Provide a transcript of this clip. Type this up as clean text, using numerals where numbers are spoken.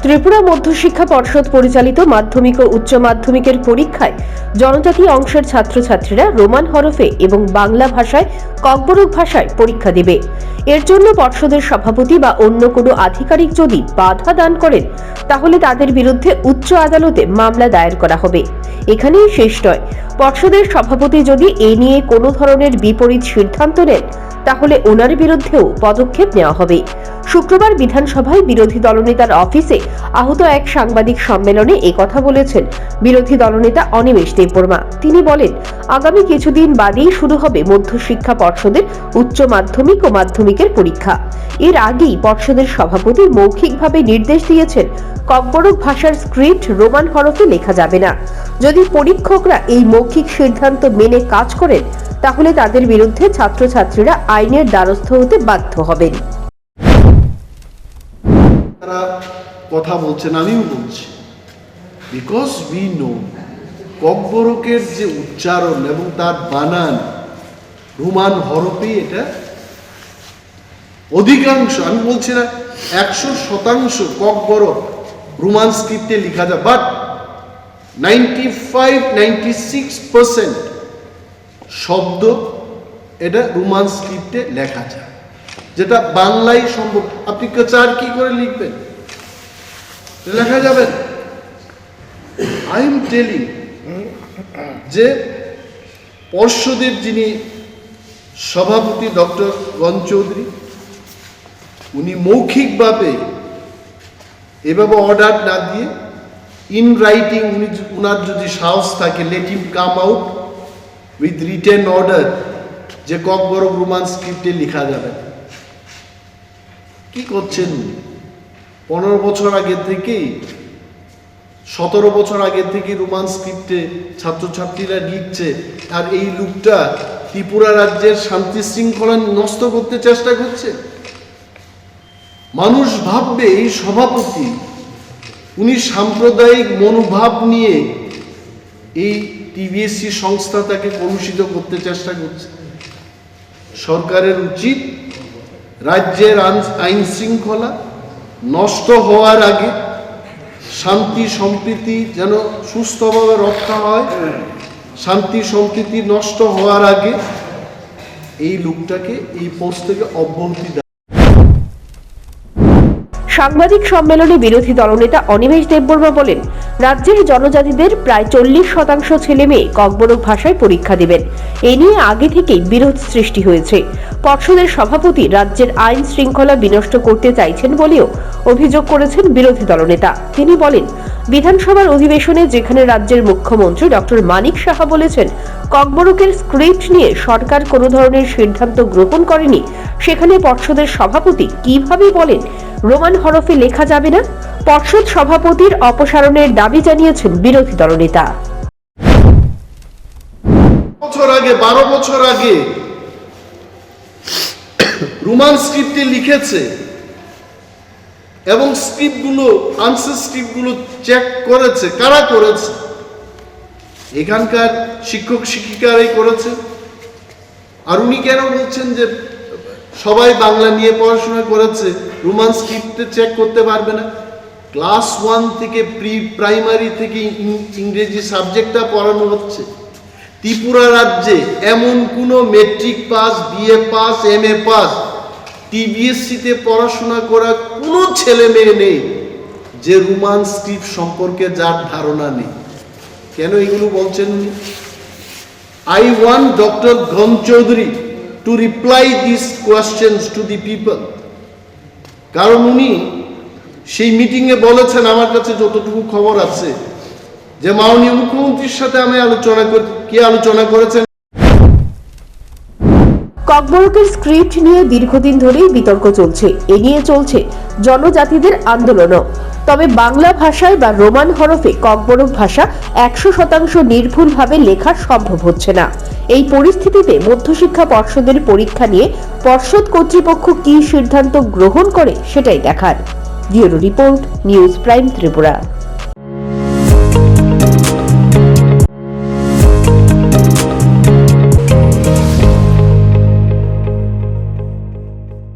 ত্রিপুরা মধ্যশিক্ষা পর্ষদ পরিচালিত মাধ্যমিক ও উচ্চ মাধ্যমিকের পরীক্ষায় জনজাতি অংশের ছাত্রছাত্রীরা রোমান হরফে এবং বাংলা ভাষায় ককবরক ভাষায় পরীক্ষা দেবে। এর জন্য পর্ষদের সভাপতি বা অন্য কোনো আধিকারিক যদি বাধা দান করেন তাহলে তাদের বিরুদ্ধে উচ্চ আদালতে মামলা দায়ের করা হবে। এখানেই শেষ নয়, পর্ষদের সভাপতি যদি এ নিয়ে কোনো ধরনের বিপরীত সিদ্ধান্ত নেন তাহলে ওনার বিরুদ্ধেও পদক্ষেপ নেওয়া হবে। শুক্রবার বিধানসভায় বিরোধী দলনেতার অফিসে আহত এক সাংবাদিক সম্মেলনে কথা বলেছেন বিরোধী দলনেতা অনিমেষ দেববর্মা। তিনি বলেন, আগামী কিছুদিন বাদেই শুরু হবে মধ্যশিক্ষা পর্ষদের উচ্চ মাধ্যমিক ও মাধ্যমিকের পরীক্ষা। এর আগেই পর্ষদের সভাপতি মৌখিকভাবে নির্দেশ দিয়েছেন ককবরক ভাষার স্ক্রিপ্ট রোমান হরফে লেখা যাবে না। যদি পরীক্ষকরা এই মৌখিক সিদ্ধান্ত মেনে কাজ করেন তাহলে তাদের বিরুদ্ধে ছাত্রছাত্রীরা আইনের দ্বারস্থ হতে বাধ্য হবেন। তারা কথা বলছেন, আমিও বলছি, বিকজ উই নো ককবরকের যে উচ্চারণ এবং তার বানান রোমান হরফে, এটা অধিকাংশ, আমি বলছি না 100% ককবরক রোমান স্ক্রিপ্টে লেখা যায়, বাট 95-96% শব্দ এটা রোমান স্ক্রিপ্টে লেখা যায়, যেটা বাংলায় সম্ভব। আপনি চার কি করে লিখবেন, লেখা যাবে। আই এম টেলিং যে পর্ষদের যিনি সভাপতি ডক্টর গণ চৌধুরী, উনি মৌখিকভাবে এভাবে অর্ডার না দিয়ে ইন রাইটিং, উনার যদি সাহস থাকে, let him come out with written order যে ককবরক রোমান স্ক্রিপ্টে লেখা যাবে। কি করছেন উনি? 15 বছর আগে থেকেই, 17 বছর আগে থেকে রোমান স্ক্রিপ্টে ছাত্রছাত্রীরা লিখছে, আর এই লোকটা ত্রিপুরা রাজ্যের শান্তি শৃঙ্খলা নষ্ট করতে চেষ্টা করছে। মানুষ ভাববে এই সভাপতি উনি সাম্প্রদায়িক মনোভাব নিয়ে এই টিবিএসসি সংস্থাটাকে কলুষিত করতে চেষ্টা করছে। সরকারের উচিত রাজ্যের আইন শৃঙ্খলা নষ্ট হওয়ার আগে, শান্তি সম্প্রীতি যেন সুস্থভাবে রক্ষা হয়, শান্তি সম্প্রীতি নষ্ট হওয়ার আগে এই লোকটাকে এই পোস্ট থেকে অব্যাহতি দেয়। সাংবাদিক সম্মেলনে বিরোধী দলনেতা অনিমেষ দেববর্মা বলেন, রাজ্যের জনজাতিদের প্রায় 40% ছেলে মেয়ে ককবরক ভাষায় পরীক্ষা দেবেন। এ নিয়ে আগে থেকেই বিরোধ সৃষ্টি হয়েছে। পর্ষদের সভাপতি রাজ্যের আইন শৃঙ্খলা বিনষ্ট করতে চাইছেন বলেও অভিযোগ করেছেন বিরোধী দলনেতা। তিনি বলেন, বিধানসভার অধিবেশনে যেখানে রাজ্যের মুখ্যমন্ত্রী ডক্টর মানিক সাহা বলেছেন ককবরকের স্ক্রিপ্ট নিয়ে সরকার কোনো ধরনের সিদ্ধান্ত গ্রহণ করেনি, সেখানে পর্ষদের সভাপতি কিভাবে বলেন রোমান হরফে লেখা যাবে না? পর্ষদ সভাপতির অপসারণের দাবি জানিয়েছেন বিরোধী দলনেতা। 12 বছর আগে রোমান স্ক্রিপ্টে লিখেছে এবং স্ক্রিপ্টগুলো, আনসার স্ক্রিপ্টগুলো চেক করেছে। কারা করেছে? এখানকার শিক্ষক শিক্ষিকারাই করেছে। আর উনি কেন বলছেন যে সবাই বাংলা নিয়ে পড়াশোনা করেছে, রোমান স্ক্রিপ্টে চেক করতে পারবে না? ক্লাস 1 থেকে প্রাইমারি থেকে ইংরেজি সাবজেক্টটা পড়ানো হচ্ছে। ত্রিপুরা রাজ্যে এমন কোনো matric pass, BA pass, MA pass, টিবিএসসিতে পড়াশোনা করা কোনো ছেলে মেয়ে নেই যে রোমান স্ক্রিপ্ট সম্পর্কে যার ধারণা নেই। কেন এগুলো বলছেন উনি? I want Dr. Ghan Chaudhary to reply these questions to the people. কারণ উনি সেই মিটিংয়ে বলেছেন, আমার কাছে যতটুকু খবর আছে, যে মাননীয় মুখ্যমন্ত্রীর সাথে আমি আলোচনা করেছেন। ককবরকের স্ক্রিপ্ট নিয়ে দীর্ঘদিন ধরেই বিতর্ক চলছে। এ নিয়ে চলছে জনজাতিদের আন্দোলনও। তবে বাংলা ভাষায় বা রোমান হরফে ককবরক ভাষা 100% নির্ভুলভাবে লেখা সম্ভব হচ্ছে না। এই পরিস্থিতিতে মধ্যশিক্ষা পর্ষদের পরীক্ষা নিয়ে পর্ষদ কর্তৃপক্ষ কী সিদ্ধান্ত গ্রহণ করে সেটাই দেখার। Bureau report, news prime Tripura.